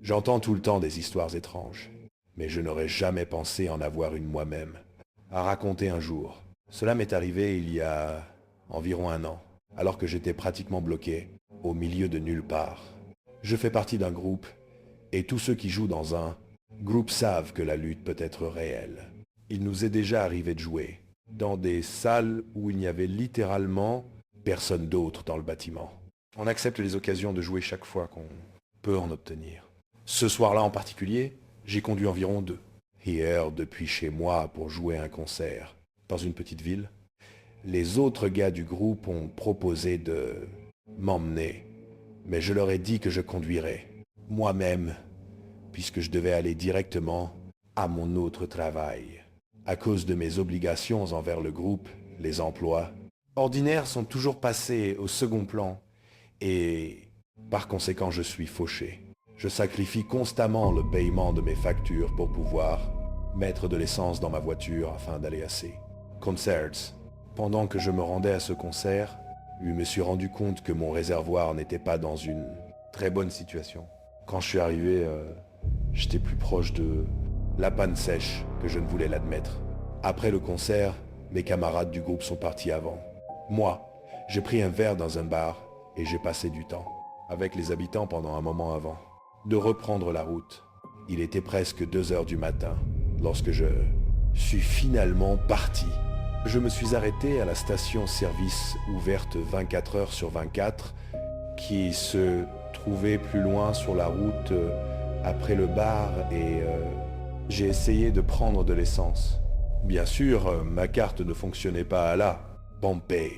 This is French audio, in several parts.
J'entends tout le temps des histoires étranges, mais je n'aurais jamais pensé en avoir une moi-même, à raconter un jour. Cela m'est arrivé il y a environ un an, alors que j'étais pratiquement bloqué, au milieu de nulle part. Je fais partie d'un groupe, et tous ceux qui jouent dans un groupe savent que la lutte peut être réelle. Il nous est déjà arrivé de jouer, dans des salles où il n'y avait littéralement personne d'autre dans le bâtiment. On accepte les occasions de jouer chaque fois qu'on peut en obtenir. Ce soir-là en particulier, j'ai conduit environ 2. Hier, depuis chez moi pour jouer un concert, dans une petite ville. Les autres gars du groupe ont proposé de m'emmener, mais je leur ai dit que je conduirais, moi-même, puisque je devais aller directement à mon autre travail. À cause de mes obligations envers le groupe, les emplois ordinaires sont toujours passés au second plan, et par conséquent je suis fauché. Je sacrifie constamment le paiement de mes factures pour pouvoir mettre de l'essence dans ma voiture afin d'aller assez. Concerts. Pendant que je me rendais à ce concert, je me suis rendu compte que mon réservoir n'était pas dans une très bonne situation. Quand je suis arrivé, j'étais plus proche de la panne sèche que je ne voulais l'admettre. Après le concert, mes camarades du groupe sont partis avant. Moi, j'ai pris un verre dans un bar et j'ai passé du temps avec les habitants pendant un moment avant de reprendre la route. Il était presque 2 heures du matin lorsque je suis finalement parti. Je me suis arrêté à la station-service ouverte 24 heures sur 24 qui se trouvait plus loin sur la route après le bar et j'ai essayé de prendre de l'essence. Bien sûr, ma carte ne fonctionnait pas à la Pompey.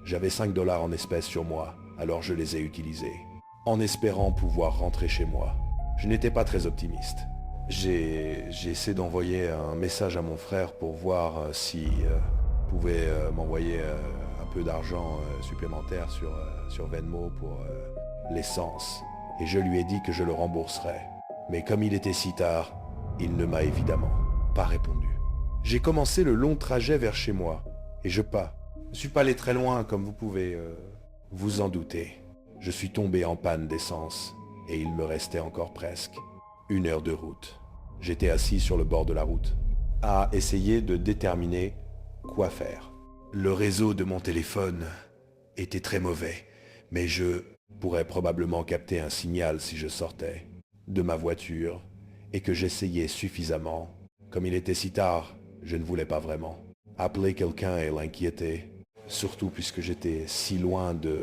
J'avais 5 dollars en espèces sur moi, alors je les ai utilisés, en espérant pouvoir rentrer chez moi. Je n'étais pas très optimiste. J'ai essayé d'envoyer un message à mon frère pour voir s'il pouvait m'envoyer un peu d'argent supplémentaire sur Venmo pour l'essence. Et je lui ai dit que je le rembourserais. Mais comme il était si tard, il ne m'a évidemment pas répondu. J'ai commencé le long trajet vers chez moi, et je ne suis pas allé très loin comme vous pouvez vous en douter. Je suis tombé en panne d'essence, et il me restait encore presque 1 heure de route. J'étais assis sur le bord de la route, à essayer de déterminer quoi faire. Le réseau de mon téléphone était très mauvais, mais je pourrais probablement capter un signal si je sortais de ma voiture et que j'essayais suffisamment. Comme il était si tard, je ne voulais pas vraiment appeler quelqu'un et l'inquiéter, surtout puisque j'étais si loin de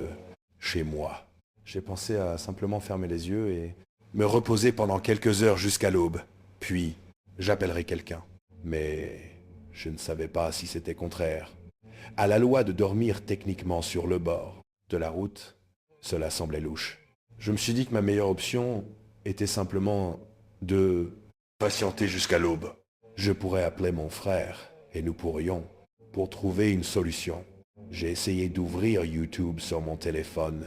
chez moi. J'ai pensé à simplement fermer les yeux et me reposer pendant quelques heures jusqu'à l'aube. Puis, j'appellerai quelqu'un. Mais je ne savais pas si c'était contraire à la loi de dormir techniquement sur le bord de la route. Cela semblait louche. Je me suis dit que ma meilleure option était simplement de patienter jusqu'à l'aube. Je pourrais appeler mon frère et nous pourrions pour trouver une solution. J'ai essayé d'ouvrir YouTube sur mon téléphone,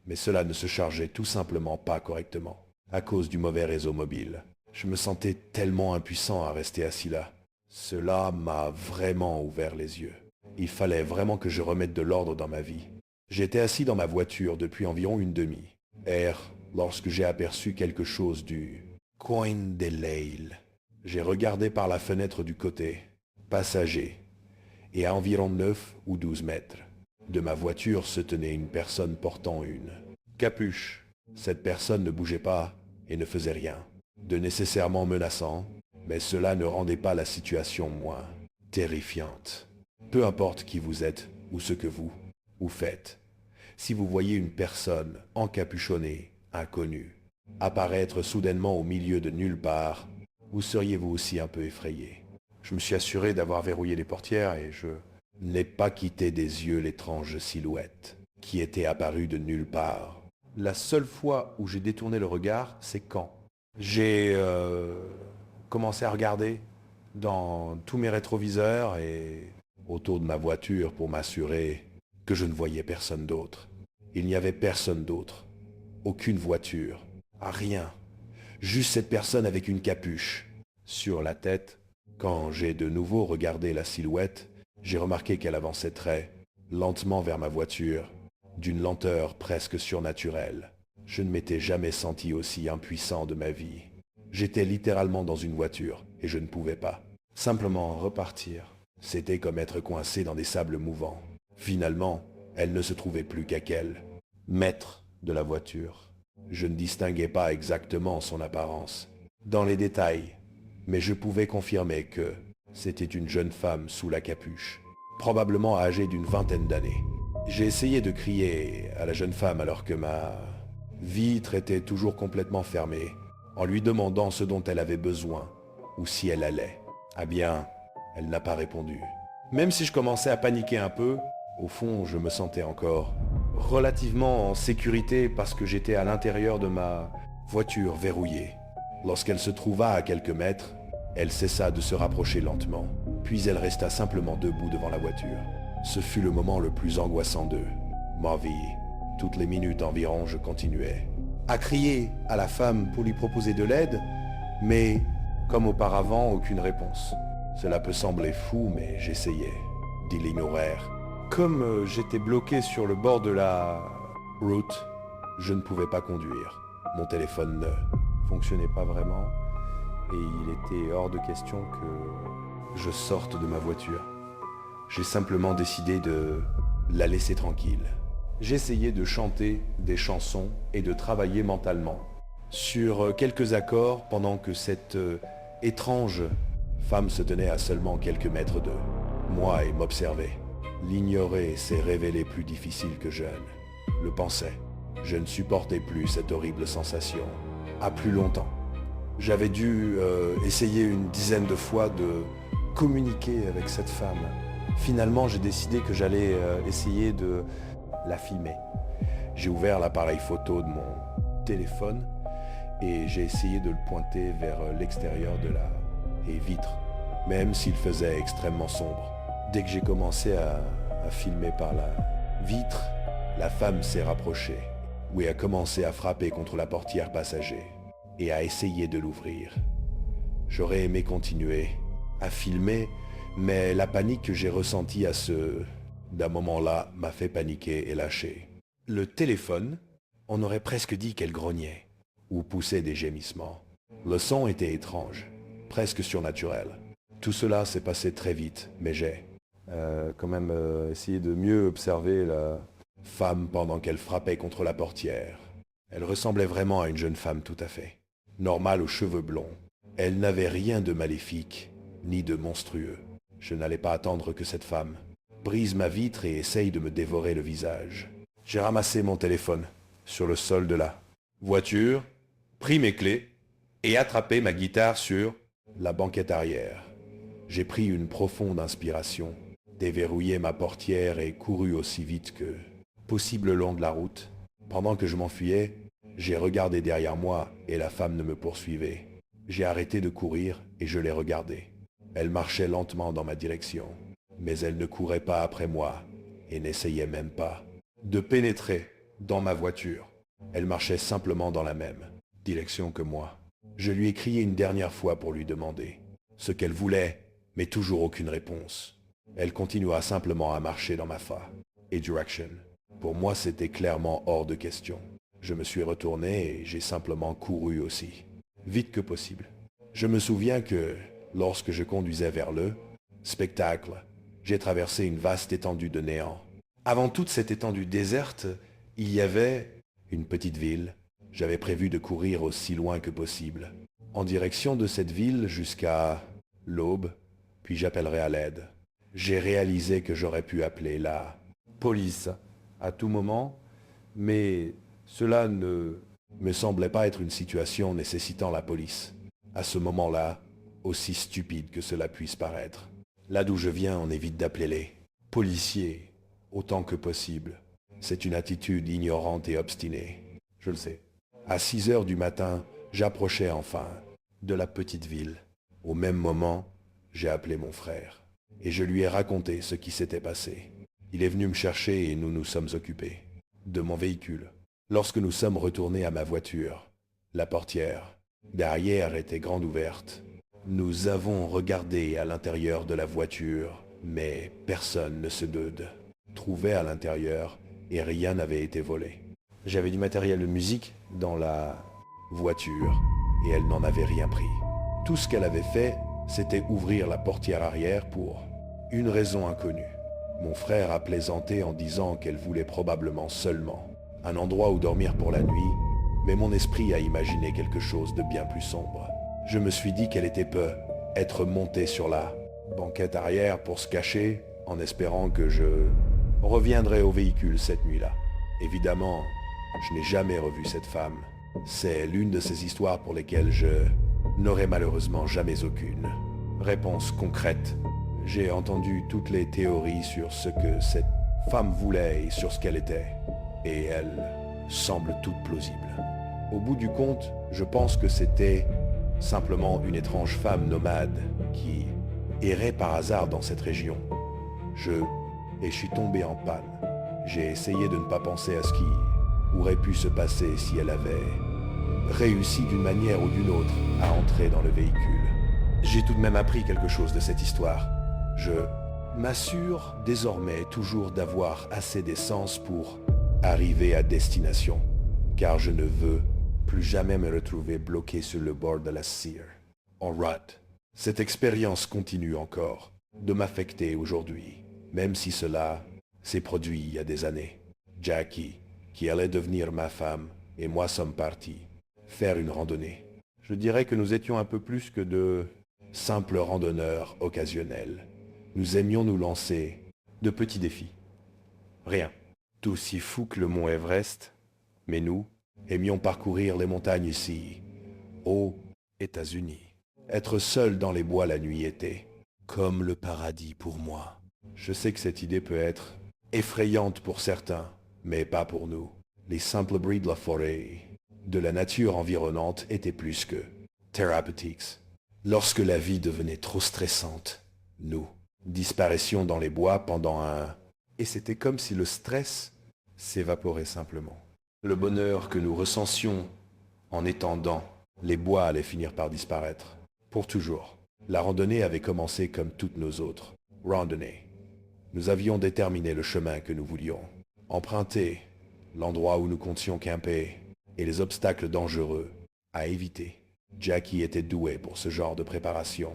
mais cela ne se chargeait tout simplement pas correctement à cause du mauvais réseau mobile. Je me sentais tellement impuissant à rester assis là. Cela m'a vraiment ouvert les yeux. Il fallait vraiment que je remette de l'ordre dans ma vie. J'étais assis dans ma voiture depuis environ une demi-heure lorsque j'ai aperçu quelque chose du coin des Lails. J'ai regardé par la fenêtre du côté passager et à environ 9 ou 12 mètres de ma voiture se tenait une personne portant une capuche. Cette personne ne bougeait pas et ne faisait rien de nécessairement menaçant, mais cela ne rendait pas la situation moins terrifiante. Peu importe qui vous êtes ou ce que vous faites, si vous voyez une personne encapuchonnée, inconnue, apparaître soudainement au milieu de nulle part, vous seriez vous aussi un peu effrayé. Je me suis assuré d'avoir verrouillé les portières et je n'ai pas quitté des yeux l'étrange silhouette qui était apparue de nulle part. La seule fois où j'ai détourné le regard, c'est quand j'ai commencé à regarder dans tous mes rétroviseurs et autour de ma voiture pour m'assurer que je ne voyais personne d'autre. Il n'y avait personne d'autre, aucune voiture, rien, juste cette personne avec une capuche sur la tête. Quand j'ai de nouveau regardé la silhouette, j'ai remarqué qu'elle avançait très lentement vers ma voiture, d'une lenteur presque surnaturelle. Je ne m'étais jamais senti aussi impuissant de ma vie. J'étais littéralement dans une voiture et je ne pouvais pas. Simplement repartir, c'était comme être coincé dans des sables mouvants. Finalement, elle ne se trouvait plus qu'à qu'elle, maître de la voiture. Je ne distinguais pas exactement son apparence, dans les détails, mais je pouvais confirmer que c'était une jeune femme sous la capuche, probablement âgée d'une vingtaine d'années. J'ai essayé de crier à la jeune femme alors que ma vitre était toujours complètement fermée, en lui demandant ce dont elle avait besoin, ou si elle allait. Ah bien, elle n'a pas répondu. Même si je commençais à paniquer un peu, au fond, je me sentais encore relativement en sécurité parce que j'étais à l'intérieur de ma voiture verrouillée. Lorsqu'elle se trouva à quelques mètres, elle cessa de se rapprocher lentement, puis elle resta simplement debout devant la voiture. Ce fut le moment le plus angoissant d'eux. Ma vie, toutes les minutes environ, je continuais à crier à la femme pour lui proposer de l'aide, mais comme auparavant, aucune réponse. Cela peut sembler fou, mais j'essayais d'y l'ignorer. Comme j'étais bloqué sur le bord de la route, je ne pouvais pas conduire. Mon téléphone ne fonctionnait pas vraiment et il était hors de question que je sorte de ma voiture. J'ai simplement décidé de la laisser tranquille. J'essayais de chanter des chansons et de travailler mentalement sur quelques accords pendant que cette étrange femme se tenait à seulement quelques mètres d'eux, moi, et m'observait. L'ignorer s'est révélé plus difficile que je ne le pensais. Je ne supportais plus cette horrible sensation. À plus longtemps. J'avais dû essayer une dizaine de fois de communiquer avec cette femme. Finalement, j'ai décidé que j'allais essayer de la filmer. J'ai ouvert l'appareil photo de mon téléphone et j'ai essayé de le pointer vers l'extérieur de la vitre, même s'il faisait extrêmement sombre. Dès que j'ai commencé à filmer par la vitre, la femme s'est rapprochée, et a commencé à frapper contre la portière passager et à essayer de l'ouvrir. J'aurais aimé continuer à filmer, mais la panique que j'ai ressentie d'un moment-là m'a fait paniquer et lâcher. Le téléphone, on aurait presque dit qu'elle grognait ou poussait des gémissements. Le son était étrange, presque surnaturel. Tout cela s'est passé très vite, mais j'ai quand même essayé de mieux observer la femme pendant qu'elle frappait contre la portière. Elle ressemblait vraiment à une jeune femme tout à fait, normale aux cheveux blonds. Elle n'avait rien de maléfique, ni de monstrueux. Je n'allais pas attendre que cette femme brise ma vitre et essaye de me dévorer le visage. J'ai ramassé mon téléphone sur le sol de la voiture, pris mes clés et attrapé ma guitare sur la banquette arrière. J'ai pris une profonde inspiration, déverrouillé ma portière et couru aussi vite que possible le long de la route. Pendant que je m'enfuyais, j'ai regardé derrière moi et la femme ne me poursuivait. J'ai arrêté de courir et je l'ai regardée. Elle marchait lentement dans ma direction, mais elle ne courait pas après moi et n'essayait même pas de pénétrer dans ma voiture. Elle marchait simplement dans la même direction que moi. Je lui ai crié une dernière fois pour lui demander ce qu'elle voulait, mais toujours aucune réponse. Elle continua simplement à marcher dans ma direction. Pour moi, c'était clairement hors de question. Je me suis retourné et j'ai simplement couru aussi, vite que possible. Je me souviens que, lorsque je conduisais vers le spectacle, j'ai traversé une vaste étendue de néant. Avant toute cette étendue déserte, il y avait une petite ville. J'avais prévu de courir aussi loin que possible, en direction de cette ville jusqu'à l'aube, puis j'appellerai à l'aide. J'ai réalisé que j'aurais pu appeler la police à tout moment, mais cela ne me semblait pas être une situation nécessitant la police. À ce moment-là, aussi stupide que cela puisse paraître. Là d'où je viens, on évite d'appeler les policiers autant que possible. C'est une attitude ignorante et obstinée, je le sais. À 6 heures du matin, j'approchais enfin de la petite ville. Au même moment, j'ai appelé mon frère et je lui ai raconté ce qui s'était passé. Il est venu me chercher et nous nous sommes occupés de mon véhicule. Lorsque nous sommes retournés à ma voiture, la portière derrière était grande ouverte. Nous avons regardé à l'intérieur de la voiture, mais personne ne se trouvait à l'intérieur et rien n'avait été volé. J'avais du matériel de musique dans la voiture et elle n'en avait rien pris. Tout ce qu'elle avait fait, c'était ouvrir la portière arrière pour une raison inconnue. Mon frère a plaisanté en disant qu'elle voulait probablement seulement un endroit où dormir pour la nuit, mais mon esprit a imaginé quelque chose de bien plus sombre. Je me suis dit qu'elle était peut être montée sur la banquette arrière pour se cacher, en espérant que je reviendrais au véhicule cette nuit-là. Évidemment, je n'ai jamais revu cette femme. C'est l'une de ces histoires pour lesquelles je n'aurai malheureusement jamais aucune réponse concrète. J'ai entendu toutes les théories sur ce que cette femme voulait et sur ce qu'elle était, et elles semblent toutes plausibles. Au bout du compte, je pense que c'était simplement une étrange femme nomade qui errait par hasard dans cette région. Je suis tombé en panne. J'ai essayé de ne pas penser à ce qui aurait pu se passer si elle avait réussi d'une manière ou d'une autre à entrer dans le véhicule. J'ai tout de même appris quelque chose de cette histoire. Je m'assure désormais toujours d'avoir assez d'essence pour arriver à destination, car je ne veux plus jamais me retrouver bloqué sur le bord de la Sear, en route. Cette expérience continue encore de m'affecter aujourd'hui, même si cela s'est produit il y a des années. Jackie, qui allait devenir ma femme, et moi sommes partis faire une randonnée. Je dirais que nous étions un peu plus que de simples randonneurs occasionnels. Nous aimions nous lancer de petits défis. Rien. Tout aussi fou que le mont Everest, mais nous aimions parcourir les montagnes ici, aux États-Unis. Être seul dans les bois la nuit était comme le paradis pour moi. Je sais que cette idée peut être effrayante pour certains, mais pas pour nous. Les simples bruits de la forêt, de la nature environnante étaient plus que thérapeutiques. Lorsque la vie devenait trop stressante, nous disparaissions dans les bois pendant un... Et c'était comme si le stress s'évaporait simplement. Le bonheur que nous ressentions en étant dans les bois allait finir par disparaître. Pour toujours. La randonnée avait commencé comme toutes nos autres randonnées. Nous avions déterminé le chemin que nous voulions emprunter, l'endroit où nous comptions camper, et les obstacles dangereux à éviter. Jackie était douée pour ce genre de préparation.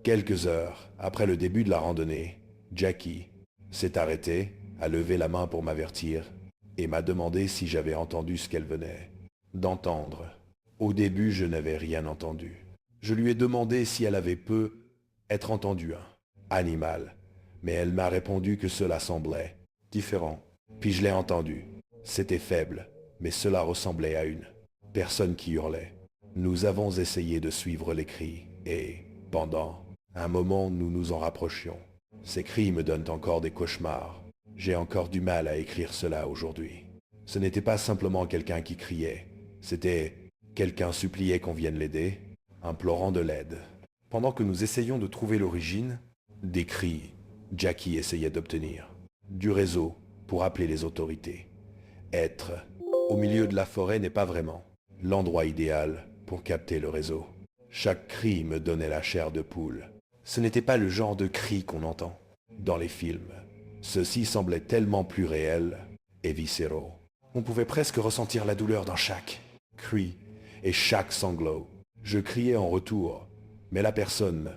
Quelques heures après le début de la randonnée, Jackie s'est arrêtée, a levé la main pour m'avertir et m'a demandé si j'avais entendu ce qu'elle venait d'entendre. Au début, je n'avais rien entendu. Je lui ai demandé si elle avait peu être entendue un animal, mais elle m'a répondu que cela semblait différent. Puis je l'ai entendu. C'était faible, mais cela ressemblait à une personne qui hurlait. Nous avons essayé de suivre les cris et, pendant un moment, nous nous en rapprochions. Ces cris me donnent encore des cauchemars. J'ai encore du mal à écrire cela aujourd'hui. Ce n'était pas simplement quelqu'un qui criait. C'était quelqu'un suppliait qu'on vienne l'aider, implorant de l'aide. Pendant que nous essayions de trouver l'origine des cris, Jackie essayait d'obtenir du réseau pour appeler les autorités. Être au milieu de la forêt n'est pas vraiment l'endroit idéal pour capter le réseau. Chaque cri me donnait la chair de poule. Ce n'était pas le genre de cri qu'on entend dans les films. Ceux-ci semblaient tellement plus réels et viscéraux. On pouvait presque ressentir la douleur dans chaque cri et chaque sanglot. Je criais en retour, mais la personne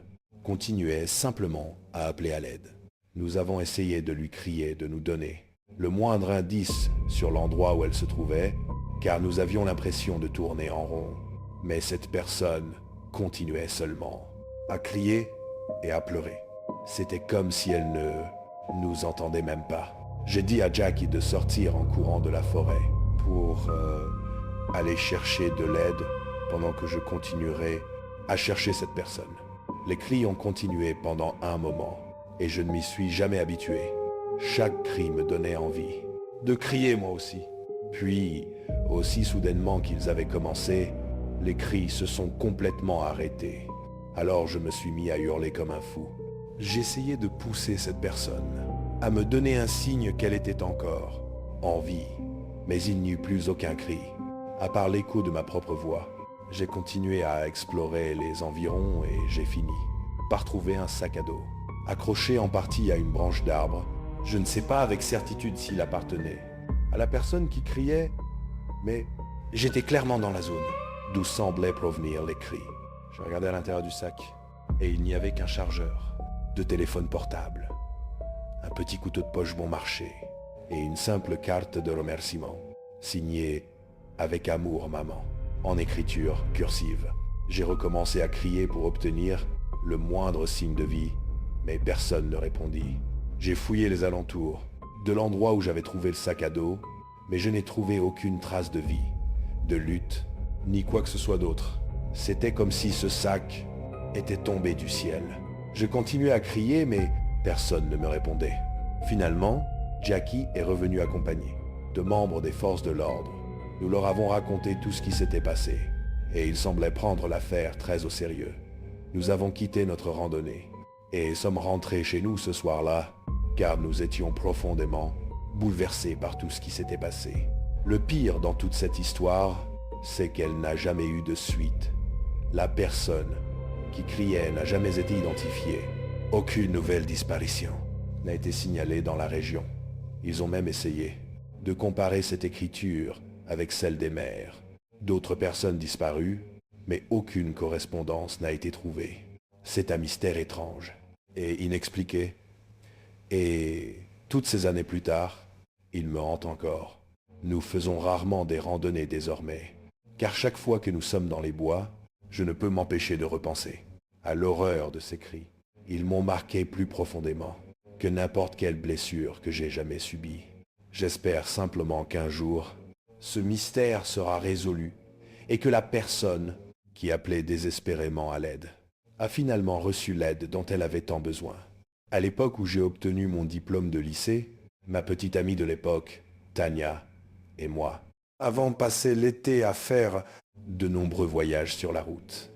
continuait simplement à appeler à l'aide. Nous avons essayé de lui crier de nous donner le moindre indice sur l'endroit où elle se trouvait, car nous avions l'impression de tourner en rond. Mais cette personne continuait seulement à crier et à pleurer. C'était comme si elle ne nous entendait même pas. J'ai dit à Jackie de sortir en courant de la forêt pour aller chercher de l'aide pendant que je continuerais à chercher cette personne. Les cris ont continué pendant un moment et je ne m'y suis jamais habitué. Chaque cri me donnait envie de crier moi aussi. Puis, aussi soudainement qu'ils avaient commencé, les cris se sont complètement arrêtés. Alors je me suis mis à hurler comme un fou. J'essayais de pousser cette personne à me donner un signe qu'elle était encore en vie, mais il n'y eut plus aucun cri, à part l'écho de ma propre voix. J'ai continué à explorer les environs et j'ai fini par trouver un sac à dos, accroché en partie à une branche d'arbre. Je ne sais pas avec certitude s'il appartenait à la personne qui criait, mais J'étais clairement dans la zone, d'où semblaient provenir les cris. Je regardais à l'intérieur du sac, et il n'y avait qu'un chargeur, de téléphone portable, un petit couteau de poche bon marché, et une simple carte de remerciement, signée « Avec amour, maman », en écriture cursive. J'ai recommencé à crier pour obtenir le moindre signe de vie, mais personne ne répondit. J'ai fouillé les alentours, de l'endroit où j'avais trouvé le sac à dos, mais je n'ai trouvé aucune trace de vie, de lutte, ni quoi que ce soit d'autre. C'était comme si ce sac était tombé du ciel. Je continuais à crier, mais personne ne me répondait. Finalement, Jackie est revenu accompagné de membres des forces de l'ordre. Nous leur avons raconté tout ce qui s'était passé, et ils semblaient prendre l'affaire très au sérieux. Nous avons quitté notre randonnée, et sommes rentrés chez nous ce soir-là, car nous étions profondément bouleversés par tout ce qui s'était passé. Le pire dans toute cette histoire, c'est qu'elle n'a jamais eu de suite. La personne qui criait n'a jamais été identifiée. Aucune nouvelle disparition n'a été signalée dans la région. Ils ont même essayé de comparer cette écriture avec celle des mères. D'autres personnes disparues, mais aucune correspondance n'a été trouvée. C'est un mystère étrange et inexpliqué. Et toutes ces années plus tard, il me hante encore. Nous faisons rarement des randonnées désormais, car chaque fois que nous sommes dans les bois, je ne peux m'empêcher de repenser à l'horreur de ces cris. Ils m'ont marqué plus profondément que n'importe quelle blessure que j'ai jamais subie. J'espère simplement qu'un jour, ce mystère sera résolu et que la personne qui appelait désespérément à l'aide a finalement reçu l'aide dont elle avait tant besoin. À l'époque où j'ai obtenu mon diplôme de lycée, ma petite amie de l'époque, Tania, et moi avons passé l'été à faire de nombreux voyages sur la route.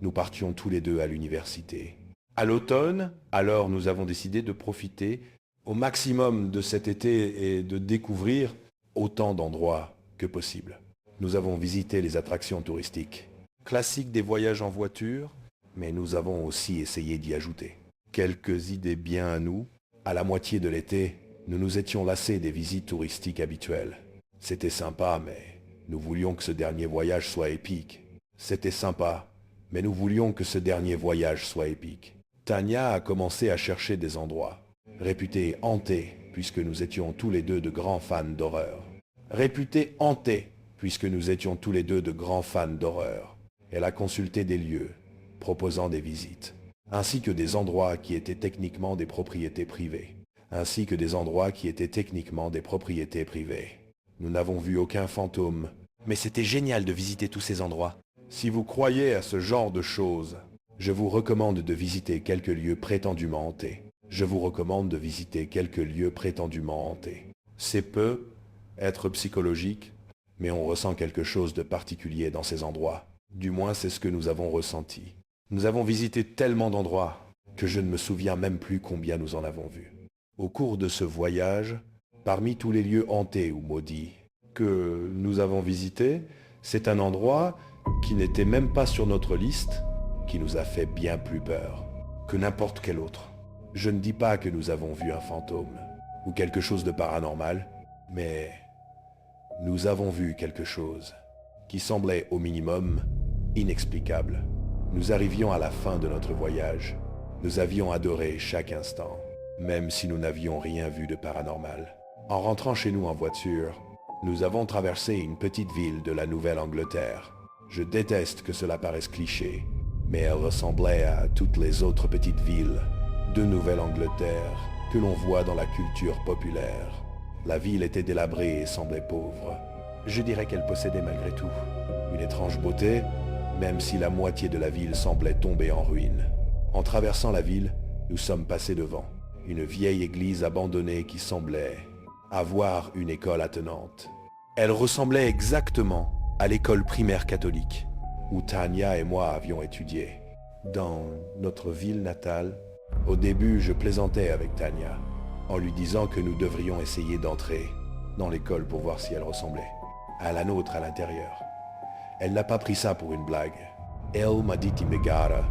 Nous partions tous les deux à l'université. À l'automne, alors nous avons décidé de profiter au maximum de cet été et de découvrir autant d'endroits que possible. Nous avons visité les attractions touristiques, classiques des voyages en voiture, mais nous avons aussi essayé d'y ajouter quelques idées bien à nous. À la moitié de l'été, nous nous étions lassés des visites touristiques habituelles. C'était sympa, mais nous voulions que ce dernier voyage soit épique. C'était sympa, mais nous voulions que ce dernier voyage soit épique. Tania a commencé à chercher des endroits réputés hantés, puisque nous étions tous les deux de grands fans d'horreur. Réputés hantés, puisque nous étions tous les deux de grands fans d'horreur. Elle a consulté des lieux, proposant des visites, ainsi que des endroits qui étaient techniquement des propriétés privées. Nous n'avons vu aucun fantôme, mais c'était génial de visiter tous ces endroits. Si vous croyez à ce genre de choses, je vous recommande de visiter quelques lieux prétendument hantés. C'est peu être psychologique, mais on ressent quelque chose de particulier dans ces endroits. Du moins, c'est ce que nous avons ressenti. Nous avons visité tellement d'endroits que je ne me souviens même plus combien nous en avons vu. Au cours de ce voyage, parmi tous les lieux hantés ou maudits que nous avons visités, c'est un endroit qui n'était même pas sur notre liste, qui nous a fait bien plus peur que n'importe quel autre. Je ne dis pas que nous avons vu un fantôme ou quelque chose de paranormal, mais nous avons vu quelque chose qui semblait au minimum inexplicable. Nous arrivions à la fin de notre voyage. Nous avions adoré chaque instant, même si nous n'avions rien vu de paranormal. En rentrant chez nous en voiture, nous avons traversé une petite ville de la Nouvelle-Angleterre. Je déteste que cela paraisse cliché, mais elle ressemblait à toutes les autres petites villes de Nouvelle-Angleterre que l'on voit dans la culture populaire. La ville était délabrée et semblait pauvre. Je dirais qu'elle possédait malgré tout une étrange beauté, même si la moitié de la ville semblait tomber en ruine. En traversant la ville, nous sommes passés devant une vieille église abandonnée qui semblait avoir une école attenante. Elle ressemblait exactement à l'école primaire catholique où Tania et moi avions étudié. Dans notre ville natale, au début, je plaisantais avec Tania en lui disant que nous devrions essayer d'entrer dans l'école pour voir si elle ressemblait à la nôtre à l'intérieur. Elle n'a pas pris ça pour une blague. Elle m'a dit Imegara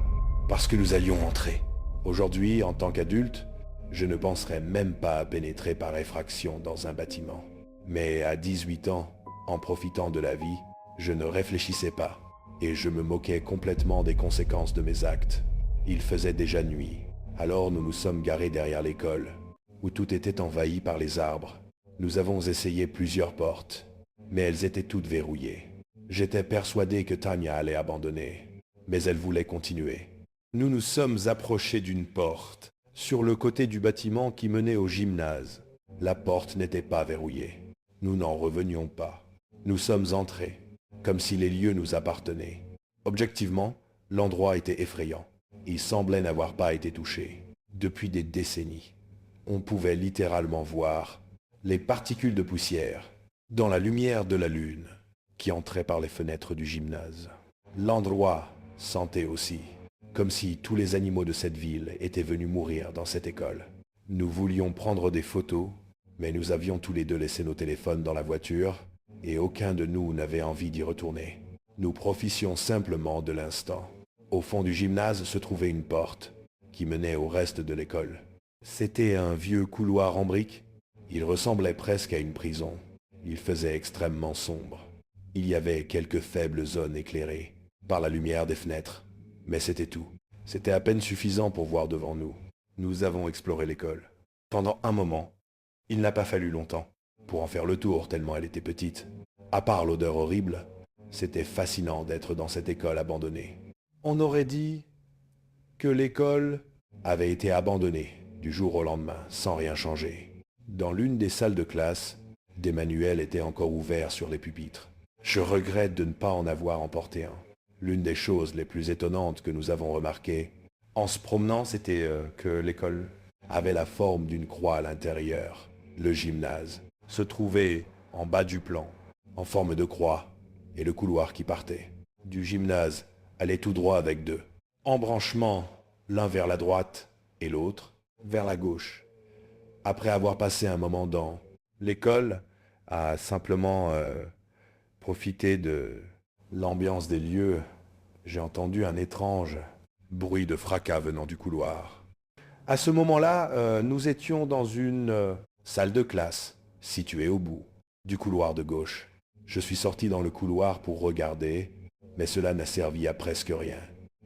parce que nous allions entrer. Aujourd'hui, en tant qu'adulte, je ne penserais même pas à pénétrer par effraction dans un bâtiment. Mais à 18 ans, en profitant de la vie, Je ne réfléchissais pas, et je me moquais complètement des conséquences de mes actes. Il faisait déjà nuit, alors nous nous sommes garés derrière l'école, où tout était envahi par les arbres. Nous avons essayé plusieurs portes, mais elles étaient toutes verrouillées. J'étais persuadé que Tanya allait abandonner, mais elle voulait continuer. Nous nous sommes approchés d'une porte, sur le côté du bâtiment qui menait au gymnase. La porte n'était pas verrouillée. Nous n'en revenions pas. Nous sommes entrés, comme si les lieux nous appartenaient. Objectivement, l'endroit était effrayant. Il semblait n'avoir pas été touché depuis des décennies. On pouvait littéralement voir les particules de poussière dans la lumière de la lune qui entrait par les fenêtres du gymnase. L'endroit sentait aussi, comme si tous les animaux de cette ville étaient venus mourir dans cette école. Nous voulions prendre des photos, mais nous avions tous les deux laissé nos téléphones dans la voiture et aucun de nous n'avait envie d'y retourner. Nous profitions simplement de l'instant. Au fond du gymnase se trouvait une porte qui menait au reste de l'école. C'était un vieux couloir en briques. Il ressemblait presque à une prison. Il faisait extrêmement sombre. Il y avait quelques faibles zones éclairées par la lumière des fenêtres, mais c'était tout. C'était à peine suffisant pour voir devant nous. Nous avons exploré l'école. Pendant un moment, il n'a pas fallu longtemps pour en faire le tour tellement elle était petite. À part l'odeur horrible, c'était fascinant d'être dans cette école abandonnée. On aurait dit que l'école avait été abandonnée du jour au lendemain, sans rien changer. Dans l'une des salles de classe, des manuels étaient encore ouverts sur les pupitres. Je regrette de ne pas en avoir emporté un. L'une des choses les plus étonnantes que nous avons remarquées en se promenant, c'était que l'école avait la forme d'une croix à l'intérieur. Le gymnase se trouvait en bas du plan, en forme de croix, et le couloir qui partait du gymnase allait tout droit avec deux embranchements, l'un vers la droite et l'autre vers la gauche. Après avoir passé un moment dans l'école, à simplement profiter de l'ambiance des lieux, j'ai entendu un étrange bruit de fracas venant du couloir. À ce moment-là, nous étions dans une salle de classe, située au bout du couloir de gauche. Je suis sorti dans le couloir pour regarder, mais cela n'a servi à presque rien.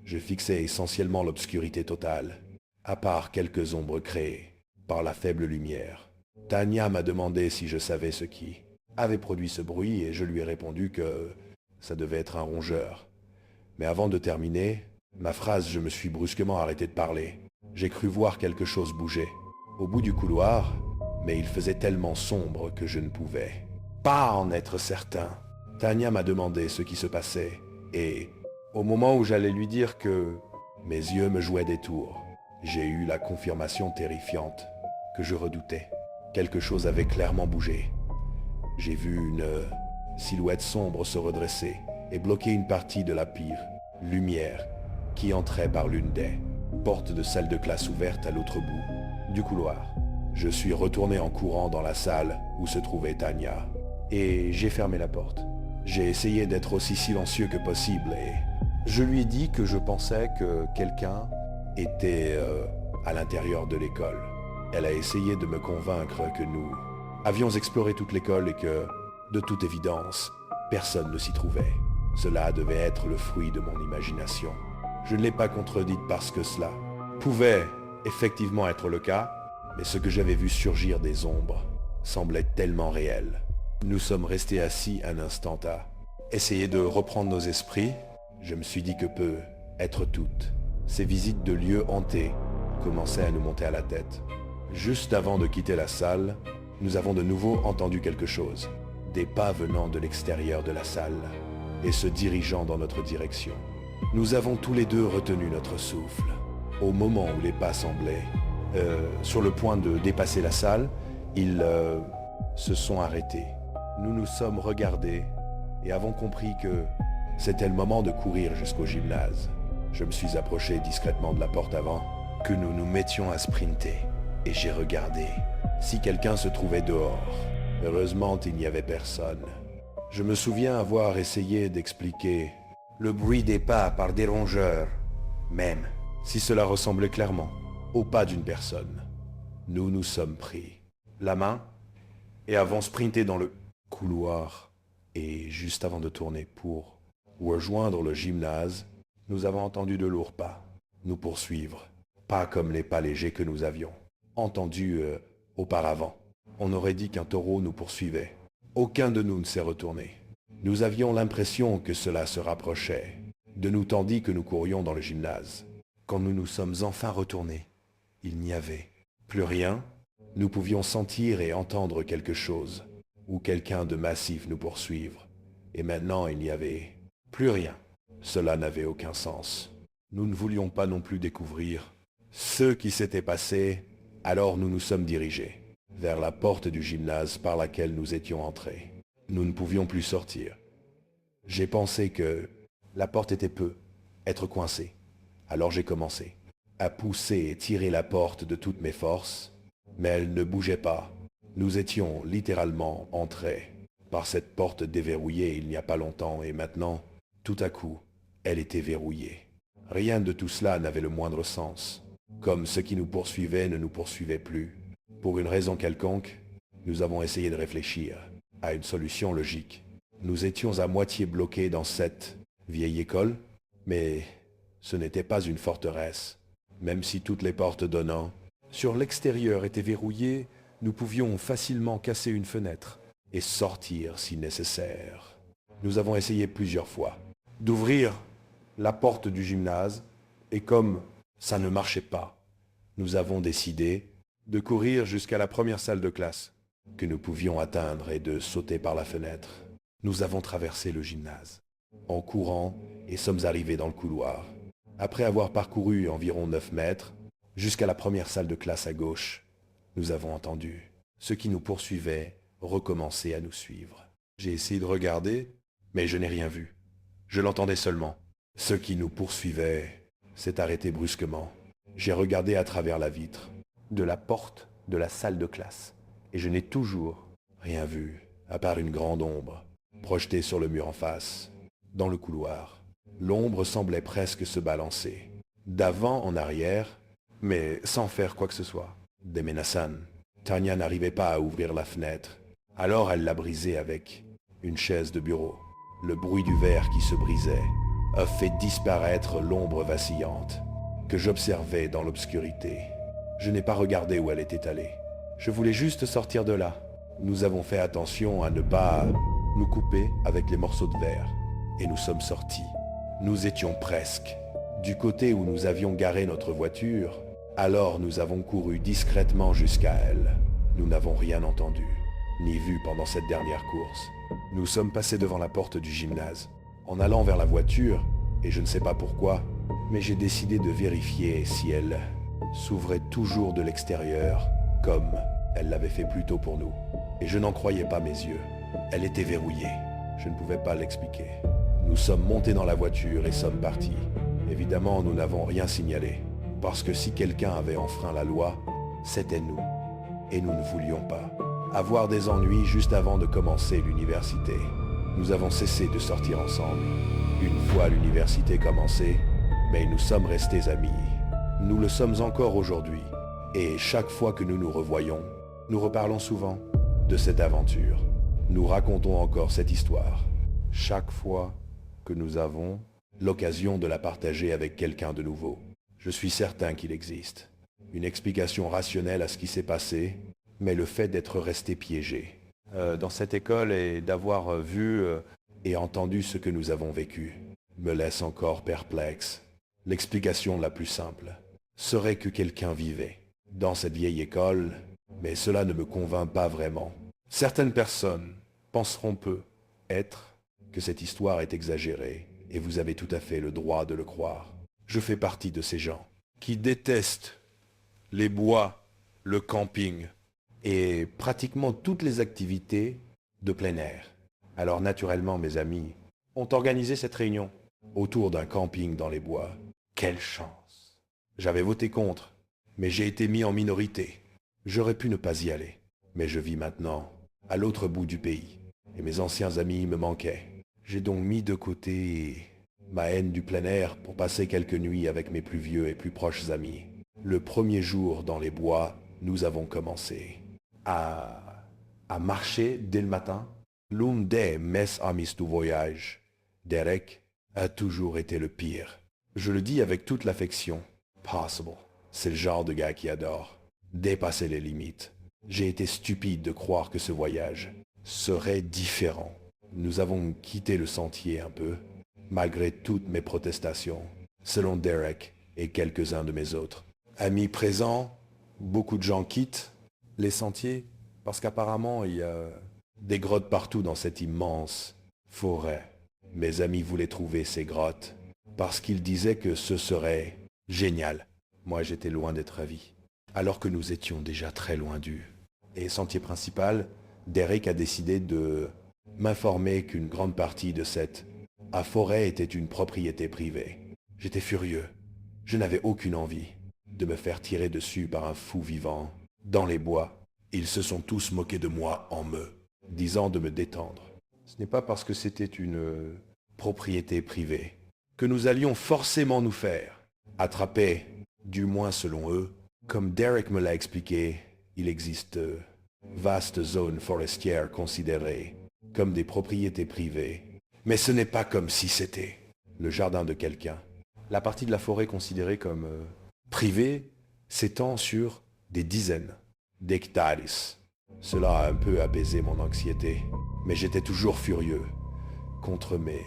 Je fixais essentiellement l'obscurité totale, à part quelques ombres créées par la faible lumière. Tanya m'a demandé si je savais ce qui avait produit ce bruit et je lui ai répondu que ça devait être un rongeur. Mais avant de terminer ma phrase, je me suis brusquement arrêté de parler. J'ai cru voir quelque chose bouger au bout du couloir, mais il faisait tellement sombre que je ne pouvais pas en être certain. Tanya m'a demandé ce qui se passait et au moment où j'allais lui dire que mes yeux me jouaient des tours, j'ai eu la confirmation terrifiante que je redoutais. Quelque chose avait clairement bougé. J'ai vu une silhouette sombre se redresser et bloquer une partie de la pire lumière qui entrait par l'une des portes de salle de classe ouverte à l'autre bout du couloir. Je suis retourné en courant dans la salle où se trouvait Tanya et j'ai fermé la porte. J'ai essayé d'être aussi silencieux que possible et je lui ai dit que je pensais que quelqu'un était à l'intérieur de l'école. Elle a essayé de me convaincre que nous avions exploré toute l'école et que, de toute évidence, personne ne s'y trouvait. Cela devait être le fruit de mon imagination. Je ne l'ai pas contredite parce que cela pouvait effectivement être le cas, mais ce que j'avais vu surgir des ombres semblait tellement réel. Nous sommes restés assis un instant à essayer de reprendre nos esprits. Je me suis dit que peut être toutes ces visites de lieux hantés commençaient à nous monter à la tête. Juste avant de quitter la salle, nous avons de nouveau entendu quelque chose. Des pas venant de l'extérieur de la salle et se dirigeant dans notre direction. Nous avons tous les deux retenu notre souffle. Au moment où les pas semblaient sur le point de dépasser la salle, ils se sont arrêtés. Nous nous sommes regardés et avons compris que c'était le moment de courir jusqu'au gymnase. Je me suis approché discrètement de la porte avant que nous nous mettions à sprinter et j'ai regardé si quelqu'un se trouvait dehors. Heureusement, il n'y avait personne. Je me souviens avoir essayé d'expliquer le bruit des pas par des rongeurs, même si cela ressemblait clairement au pas d'une personne. Nous nous sommes pris la main et avons sprinté dans le couloir Et juste avant de tourner pour rejoindre le gymnase, nous avons entendu de lourds pas nous poursuivre, pas comme les pas légers que nous avions entendus auparavant. On aurait dit qu'un taureau nous poursuivait. Aucun de nous ne s'est retourné. Nous avions l'impression que cela se rapprochait de nous tandis que nous courions dans le gymnase. Quand nous nous sommes enfin retournés, il n'y avait plus rien. Nous pouvions sentir et entendre quelque chose, ou quelqu'un de massif nous poursuivre. Et maintenant, il n'y avait plus rien. Cela n'avait aucun sens. Nous ne voulions pas non plus découvrir ce qui s'était passé, alors nous nous sommes dirigés vers la porte du gymnase par laquelle nous étions entrés. Nous ne pouvions plus sortir. J'ai pensé que la porte était peu être coincée. Alors j'ai commencé à pousser et tirer la porte de toutes mes forces, mais elle ne bougeait pas. Nous étions littéralement entrés par cette porte déverrouillée il n'y a pas longtemps et maintenant, tout à coup, elle était verrouillée. Rien de tout cela n'avait le moindre sens. Comme ce qui nous poursuivait ne nous poursuivait plus. Pour une raison quelconque, nous avons essayé de réfléchir à une solution logique. Nous étions à moitié bloqués dans cette vieille école, mais ce n'était pas une forteresse. Même si toutes les portes donnant sur l'extérieur étaient verrouillées, nous pouvions facilement casser une fenêtre et sortir si nécessaire. Nous avons essayé plusieurs fois d'ouvrir la porte du gymnase et comme ça ne marchait pas, nous avons décidé de courir jusqu'à la première salle de classe que nous pouvions atteindre et de sauter par la fenêtre. Nous avons traversé le gymnase en courant et sommes arrivés dans le couloir. Après avoir parcouru environ 9 mètres jusqu'à la première salle de classe à gauche, nous avons entendu ceux qui nous poursuivaient recommencer à nous suivre. J'ai essayé de regarder, mais je n'ai rien vu. Je l'entendais seulement. Ceux qui nous poursuivaient s'est arrêté brusquement. J'ai regardé à travers la vitre de la porte de la salle de classe et je n'ai toujours rien vu à part une grande ombre projetée sur le mur en face. Dans le couloir, l'ombre semblait presque se balancer d'avant en arrière, mais sans faire quoi que ce soit. Des Hassan. Tania n'arrivait pas à ouvrir la fenêtre, alors elle l'a brisée avec une chaise de bureau. Le bruit du verre qui se brisait a fait disparaître l'ombre vacillante que j'observais dans l'obscurité. Je n'ai pas regardé où elle était allée. Je voulais juste sortir de là. Nous avons fait attention à ne pas nous couper avec les morceaux de verre. Et nous sommes sortis. Nous étions presque du côté où nous avions garé notre voiture. Alors nous avons couru discrètement jusqu'à elle. Nous n'avons rien entendu, ni vu pendant cette dernière course. Nous sommes passés devant la porte du gymnase. En allant vers la voiture, et je ne sais pas pourquoi, mais j'ai décidé de vérifier si elle s'ouvrait toujours de l'extérieur, comme elle l'avait fait plus tôt pour nous. Et je n'en croyais pas mes yeux. Elle était verrouillée. Je ne pouvais pas l'expliquer. Nous sommes montés dans la voiture et sommes partis. Évidemment, nous n'avons rien signalé, parce que si quelqu'un avait enfreint la loi, c'était nous. Et nous ne voulions pas avoir des ennuis juste avant de commencer l'université. Nous avons cessé de sortir ensemble une fois l'université commencée, mais nous sommes restés amis. Nous le sommes encore aujourd'hui, et chaque fois que nous nous revoyons, nous reparlons souvent de cette aventure. Nous racontons encore cette histoire, chaque fois que nous avons l'occasion de la partager avec quelqu'un de nouveau. Je suis certain qu'il existe une explication rationnelle à ce qui s'est passé, mais le fait d'être resté piégé dans cette école et d'avoir vu et entendu ce que nous avons vécu me laisse encore perplexe. L'explication la plus simple serait que quelqu'un vivait dans cette vieille école, mais cela ne me convainc pas vraiment. Certaines personnes penseront peut-être que cette histoire est exagérée, et vous avez tout à fait le droit de le croire. Je fais partie de ces gens qui détestent les bois, le camping et pratiquement toutes les activités de plein air. Alors naturellement, mes amis ont organisé cette réunion autour d'un camping dans les bois. Quelle chance! J'avais voté contre, mais j'ai été mis en minorité. J'aurais pu ne pas y aller, mais je vis maintenant à l'autre bout du pays, et mes anciens amis me manquaient. J'ai donc mis de côté ma haine du plein air pour passer quelques nuits avec mes plus vieux et plus proches amis. Le premier jour dans les bois, nous avons commencé à marcher dès le matin. L'une des mes amis du voyage, Derek, a toujours été le pire. Je le dis avec toute l'affection possible. C'est le genre de gars qui adore dépasser les limites. J'ai été stupide de croire que ce voyage serait différent. Nous avons quitté le sentier un peu, malgré toutes mes protestations, selon Derek et quelques-uns de mes autres amis présents. Beaucoup de gens quittent les sentiers parce qu'apparemment il y a des grottes partout dans cette immense forêt. Mes amis voulaient trouver ces grottes parce qu'ils disaient que ce serait génial. Moi j'étais loin d'être ravi, alors que nous étions déjà très loin du sentier principal. Derek a décidé de m'informer qu'une grande partie de cette forêt était une propriété privée. J'étais furieux. Je n'avais aucune envie de me faire tirer dessus par un fou vivant. Dans les bois, ils se sont tous moqués de moi en me disant de me détendre. Ce n'est pas parce que c'était une propriété privée que nous allions forcément nous faire attraper, du moins selon eux. Comme Derek me l'a expliqué, il existe vastes zones forestières considérées comme des propriétés privées. Mais ce n'est pas comme si c'était le jardin de quelqu'un. La partie de la forêt considérée comme privée s'étend sur des dizaines d'hectares. Cela a un peu apaisé mon anxiété, mais j'étais toujours furieux contre mes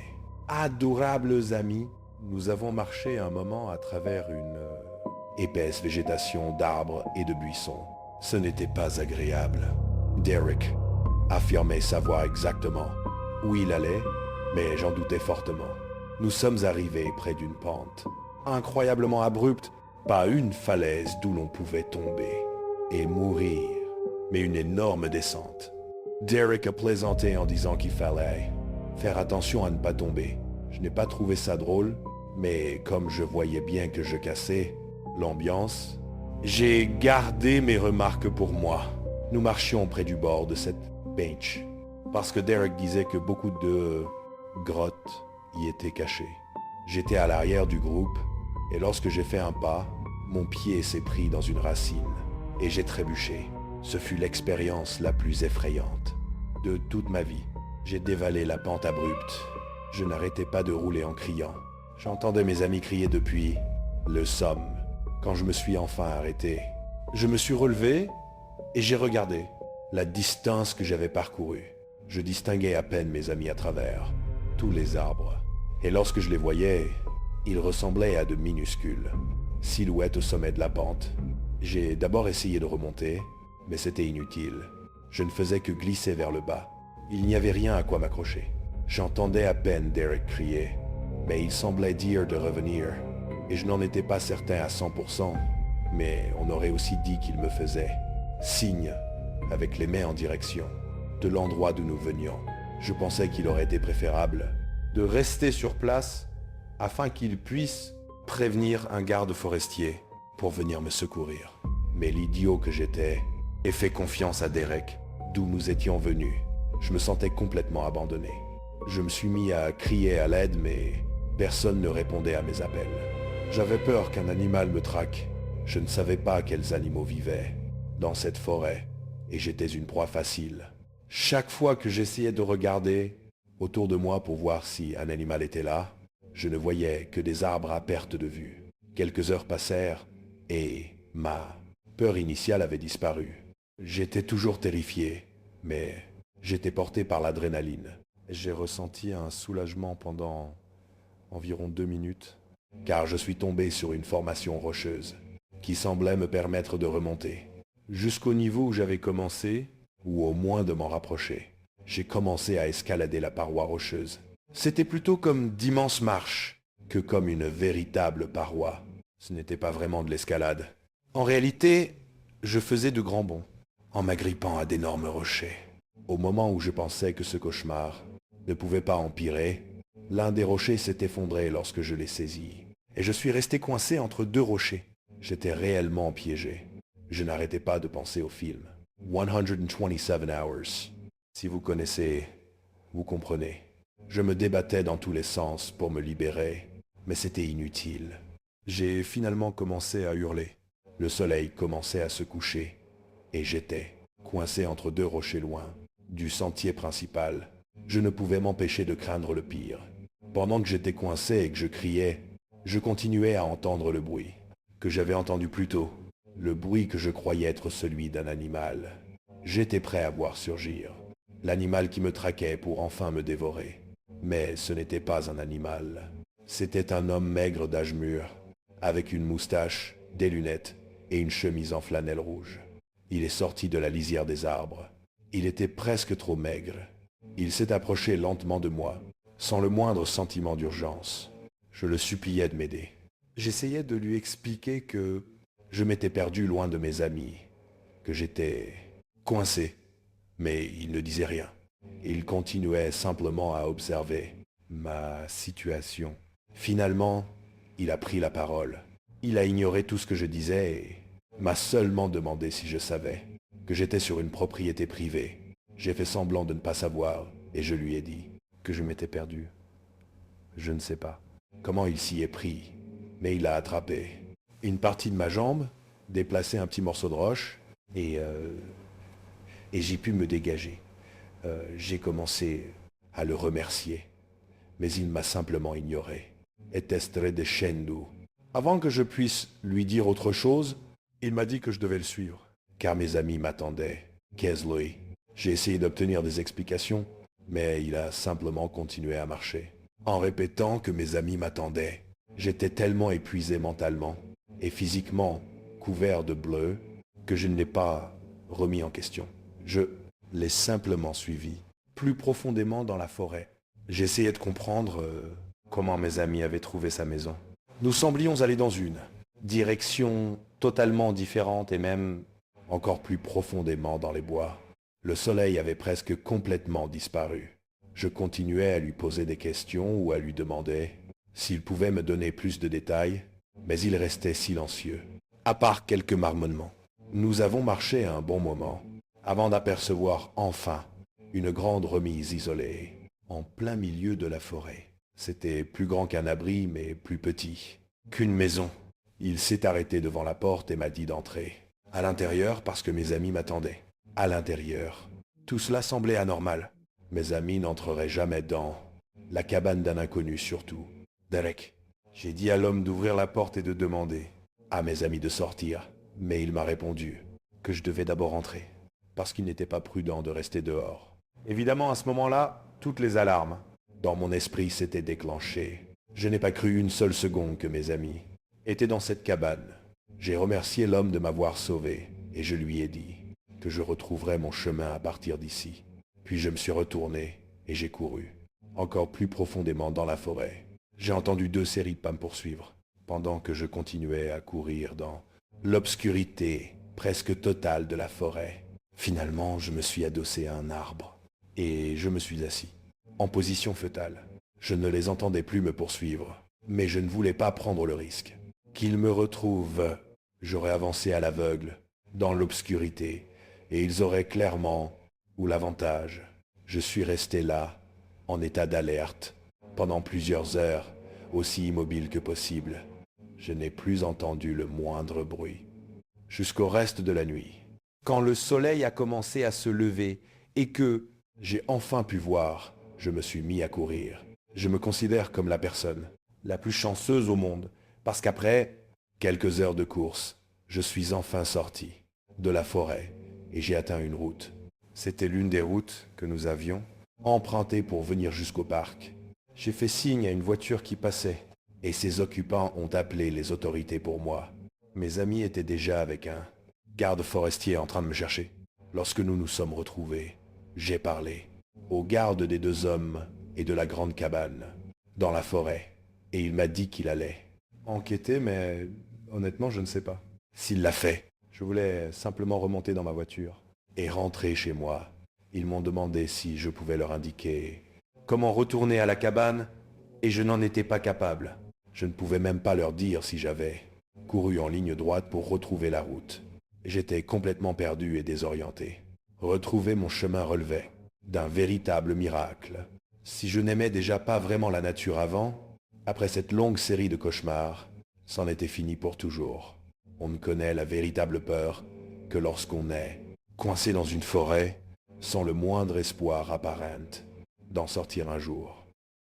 adorables amis. Nous avons marché un moment à travers une épaisse végétation d'arbres et de buissons. Ce n'était pas agréable. Derek affirmait savoir exactement où il allait, mais j'en doutais fortement. Nous sommes arrivés près d'une pente incroyablement abrupte, pas une falaise d'où l'on pouvait tomber et mourir, mais une énorme descente. Derek a plaisanté en disant qu'il fallait faire attention à ne pas tomber. Je n'ai pas trouvé ça drôle, mais comme je voyais bien que je cassais l'ambiance, j'ai gardé mes remarques pour moi. Nous marchions près du bord de cette bench, parce que Derek disait que beaucoup de grottes y étaient cachées. J'étais à l'arrière du groupe, et lorsque j'ai fait un pas, mon pied s'est pris dans une racine, et j'ai trébuché. Ce fut l'expérience la plus effrayante de toute ma vie. J'ai dévalé la pente abrupte. Je n'arrêtais pas de rouler en criant. J'entendais mes amis crier depuis le somme. Quand je me suis enfin arrêté, je me suis relevé et j'ai regardé la distance que j'avais parcourue. Je distinguais à peine mes amis à travers tous les arbres. Et lorsque je les voyais, ils ressemblaient à de minuscules silhouettes au sommet de la pente. J'ai d'abord essayé de remonter, mais c'était inutile. Je ne faisais que glisser vers le bas. Il n'y avait rien à quoi m'accrocher. J'entendais à peine Derek crier, mais il semblait dire de revenir. Et je n'en étais pas certain à 100%, mais on aurait aussi dit qu'il me faisait signe avec les mains en direction de l'endroit d'où nous venions. Je pensais qu'il aurait été préférable de rester sur place afin qu'il puisse prévenir un garde forestier pour venir me secourir. Mais l'idiot que j'étais ai fait confiance à Derek, d'où nous étions venus. Je me sentais complètement abandonné. Je me suis mis à crier à l'aide, mais personne ne répondait à mes appels. J'avais peur qu'un animal me traque. Je ne savais pas quels animaux vivaient dans cette forêt, et j'étais une proie facile. Chaque fois que j'essayais de regarder autour de moi pour voir si un animal était là, je ne voyais que des arbres à perte de vue. Quelques heures passèrent, et ma peur initiale avait disparu. J'étais toujours terrifié, mais j'étais porté par l'adrénaline. J'ai ressenti un soulagement pendant environ 2 minutes, car je suis tombé sur une formation rocheuse qui semblait me permettre de remonter jusqu'au niveau où j'avais commencé, ou au moins de m'en rapprocher. J'ai commencé à escalader la paroi rocheuse. C'était plutôt comme d'immenses marches que comme une véritable paroi. Ce n'était pas vraiment de l'escalade. En réalité, je faisais de grands bonds, en m'agrippant à d'énormes rochers. Au moment où je pensais que ce cauchemar ne pouvait pas empirer, l'un des rochers s'est effondré lorsque je l'ai saisi, et je suis resté coincé entre 2 rochers. J'étais réellement piégé. Je n'arrêtais pas de penser au film 127 Hours. Si vous connaissez, vous comprenez. Je me débattais dans tous les sens pour me libérer, mais c'était inutile. J'ai finalement commencé à hurler. Le soleil commençait à se coucher, et j'étais coincé entre 2 rochers loin du sentier principal. Je ne pouvais m'empêcher de craindre le pire. Pendant que j'étais coincé et que je criais, je continuais à entendre le bruit que j'avais entendu plus tôt, le bruit que je croyais être celui d'un animal. J'étais prêt à voir surgir l'animal qui me traquait pour enfin me dévorer. Mais ce n'était pas un animal. C'était un homme maigre d'âge mûr, avec une moustache, des lunettes et une chemise en flanelle rouge. Il est sorti de la lisière des arbres. Il était presque trop maigre. Il s'est approché lentement de moi, sans le moindre sentiment d'urgence. Je le suppliais de m'aider. J'essayais de lui expliquer que je m'étais perdu loin de mes amis, que j'étais coincé, mais il ne disait rien. Il continuait simplement à observer ma situation. Finalement, il a pris la parole. Il a ignoré tout ce que je disais et m'a seulement demandé si je savais que j'étais sur une propriété privée. J'ai fait semblant de ne pas savoir et je lui ai dit que je m'étais perdu. Je ne sais pas comment il s'y est pris, mais il a attrapé une partie de ma jambe, déplacé un petit morceau de roche et j'ai pu me dégager. J'ai commencé à le remercier, mais il m'a simplement ignoré. Était redescendu. Avant que je puisse lui dire autre chose, il m'a dit que je devais le suivre, car mes amis m'attendaient. Kesley. J'ai essayé d'obtenir des explications, mais il a simplement continué à marcher, en répétant que mes amis m'attendaient. J'étais tellement épuisé mentalement et physiquement couvert de bleu que je ne l'ai pas remis en question. Je l'ai simplement suivi, plus profondément dans la forêt. J'essayais de comprendre comment mes amis avaient trouvé sa maison. Nous semblions aller dans une direction totalement différente et même encore plus profondément dans les bois. Le soleil avait presque complètement disparu. Je continuais à lui poser des questions ou à lui demander s'il pouvait me donner plus de détails, mais il restait silencieux, à part quelques marmonnements. Nous avons marché un bon moment, avant d'apercevoir enfin une grande remise isolée, en plein milieu de la forêt. C'était plus grand qu'un abri, mais plus petit qu'une maison. Il s'est arrêté devant la porte et m'a dit d'entrer. À l'intérieur, parce que mes amis m'attendaient. À l'intérieur. Tout cela semblait anormal. Mes amis n'entreraient jamais dans la cabane d'un inconnu surtout. Derek, j'ai dit à l'homme d'ouvrir la porte et de demander à mes amis de sortir, mais il m'a répondu que je devais d'abord entrer, parce qu'il n'était pas prudent de rester dehors. Évidemment, à ce moment-là, toutes les alarmes dans mon esprit s'étaient déclenchées. Je n'ai pas cru une seule seconde que mes amis étaient dans cette cabane. J'ai remercié l'homme de m'avoir sauvé, et je lui ai dit que je retrouverais mon chemin à partir d'ici. Puis je me suis retourné et j'ai couru, encore plus profondément dans la forêt. J'ai entendu 2 séries de pas me poursuivre, pendant que je continuais à courir dans l'obscurité presque totale de la forêt. Finalement, je me suis adossé à un arbre, et je me suis assis, en position fœtale. Je ne les entendais plus me poursuivre, mais je ne voulais pas prendre le risque. Qu'ils me retrouvent, j'aurais avancé à l'aveugle, dans l'obscurité, et ils auraient clairement ou l'avantage. Je suis resté là, en état d'alerte, pendant plusieurs heures, aussi immobile que possible. Je n'ai plus entendu le moindre bruit, jusqu'au reste de la nuit. Quand le soleil a commencé à se lever et que j'ai enfin pu voir, je me suis mis à courir. Je me considère comme la personne la plus chanceuse au monde, parce qu'après quelques heures de course, je suis enfin sorti de la forêt et j'ai atteint une route. C'était l'une des routes que nous avions empruntées pour venir jusqu'au parc. J'ai fait signe à une voiture qui passait et ses occupants ont appelé les autorités pour moi. Mes amis étaient déjà avec un garde forestier en train de me chercher. Lorsque nous nous sommes retrouvés, j'ai parlé au garde des 2 hommes et de la grande cabane, dans la forêt, et il m'a dit qu'il allait enquêter, mais honnêtement, je ne sais pas s'il l'a fait. Je voulais simplement remonter dans ma voiture et rentrer chez moi. Ils m'ont demandé si je pouvais leur indiquer comment retourner à la cabane, et je n'en étais pas capable. Je ne pouvais même pas leur dire si j'avais couru en ligne droite pour retrouver la route. J'étais complètement perdu et désorienté. Retrouver mon chemin relevait d'un véritable miracle. Si je n'aimais déjà pas vraiment la nature avant, après cette longue série de cauchemars, c'en était fini pour toujours. On ne connaît la véritable peur que lorsqu'on est coincé dans une forêt sans le moindre espoir apparent. d'en sortir un jour.